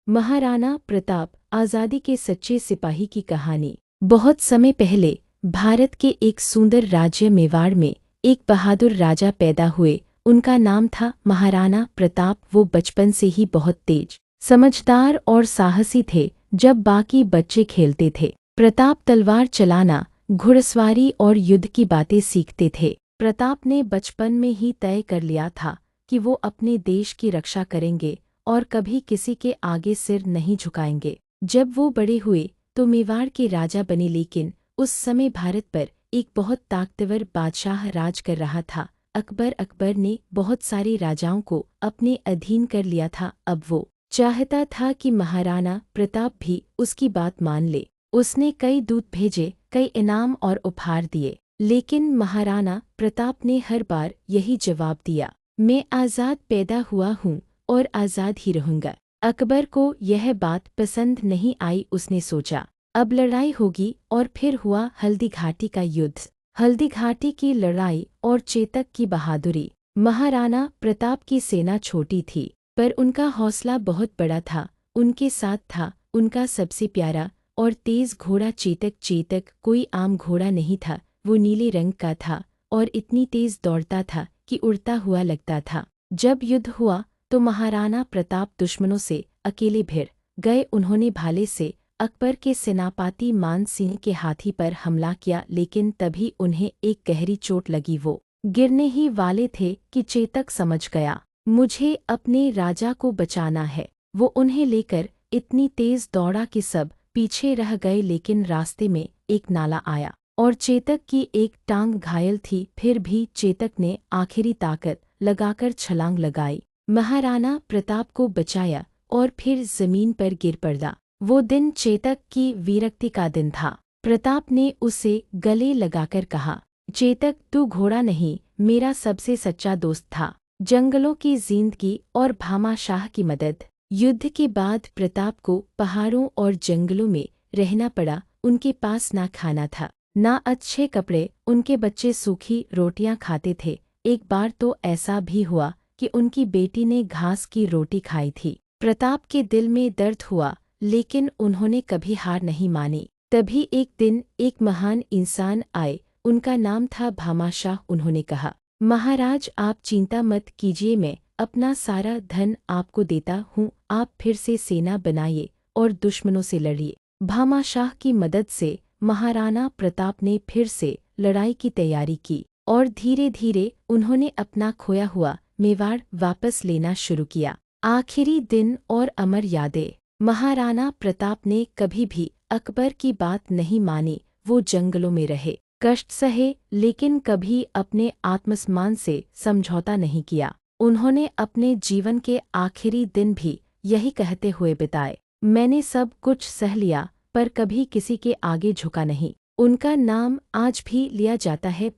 महाराणा प्रताप आज़ादी के सच्चे सिपाही की कहानी। बहुत समय पहले भारत के एक सुंदर राज्य मेवाड़ में एक बहादुर राजा पैदा हुए। उनका नाम था महाराणा प्रताप। वो बचपन से ही बहुत तेज, समझदार और साहसी थे। जब बाकी बच्चे खेलते थे, प्रताप तलवार चलाना, घुड़सवारी और युद्ध की बातें सीखते थे। प्रताप ने बचपन में ही तय कर लिया था कि वो अपने देश की रक्षा करेंगे और कभी किसी के आगे सिर नहीं झुकाएंगे। जब वो बड़े हुए तो मेवाड़ के राजा बने, लेकिन उस समय भारत पर एक बहुत ताकतवर बादशाह राज कर रहा था। अकबर ने बहुत सारे राजाओं को अपने अधीन कर लिया था। अब वो चाहता था कि महाराणा प्रताप भी उसकी बात मान ले। उसने कई दूत भेजे, कई इनाम और उपहार दिए, लेकिन महाराणा प्रताप ने हर बार यही जवाब दिया, मैं आज़ाद पैदा हुआ हूँ और आज़ाद ही रहूंगा। अकबर को यह बात पसंद नहीं आई। उसने सोचा अब लड़ाई होगी, और फिर हुआ हल्दी घाटी का युद्ध। हल्दी घाटी की लड़ाई और चेतक की बहादुरी। महाराणा प्रताप की सेना छोटी थी, पर उनका हौसला बहुत बड़ा था। उनके साथ था उनका सबसे प्यारा और तेज घोड़ा चेतक। चेतक कोई आम घोड़ा नहीं था, वो नीले रंग का था और इतनी तेज दौड़ता था कि उड़ता हुआ लगता था। जब युद्ध हुआ तो महाराणा प्रताप दुश्मनों से अकेले भिड़ गए। उन्होंने भाले से अकबर के सेनापति मान सिंह के हाथी पर हमला किया, लेकिन तभी उन्हें एक गहरी चोट लगी। वो गिरने ही वाले थे कि चेतक समझ गया, मुझे अपने राजा को बचाना है। वो उन्हें लेकर इतनी तेज दौड़ा कि सब पीछे रह गए, लेकिन रास्ते में एक नाला आया और चेतक की एक टांग घायल थी। फिर भी चेतक ने आखिरी ताकत लगाकर छलांग लगाई, महाराणा प्रताप को बचाया और फिर जमीन पर गिर पड़ा। वो दिन चेतक की वीरक्ति का दिन था। प्रताप ने उसे गले लगाकर कहा, चेतक तू घोड़ा नहीं, मेरा सबसे सच्चा दोस्त था। जंगलों की जिंदगी और भामाशाह की मदद। युद्ध के बाद प्रताप को पहाड़ों और जंगलों में रहना पड़ा। उनके पास ना खाना था, ना अच्छे कपड़े। उनके बच्चे सूखी रोटियां खाते थे। एक बार तो ऐसा भी हुआ कि उनकी बेटी ने घास की रोटी खाई थी। प्रताप के दिल में दर्द हुआ, लेकिन उन्होंने कभी हार नहीं मानी। तभी एक दिन एक महान इंसान आए, उनका नाम था भामाशाह। उन्होंने कहा, महाराज आप चिंता मत कीजिए, मैं अपना सारा धन आपको देता हूँ। आप फिर से सेना बनाइए और दुश्मनों से लड़िए। भामाशाह की मदद से महाराणा प्रताप ने फिर से लड़ाई की तैयारी की और धीरे धीरे उन्होंने अपना खोया हुआ मेवाड़ वापस लेना शुरू किया। आखिरी दिन और अमर यादें। महाराणा प्रताप ने कभी भी अकबर की बात नहीं मानी। वो जंगलों में रहे, कष्ट सहे, लेकिन कभी अपने आत्मसम्मान से समझौता नहीं किया। उन्होंने अपने जीवन के आखिरी दिन भी यही कहते हुए बिताए, मैंने सब कुछ सह लिया, पर कभी किसी के आगे झुका नहीं। उनका नाम आज भी लिया जाता है।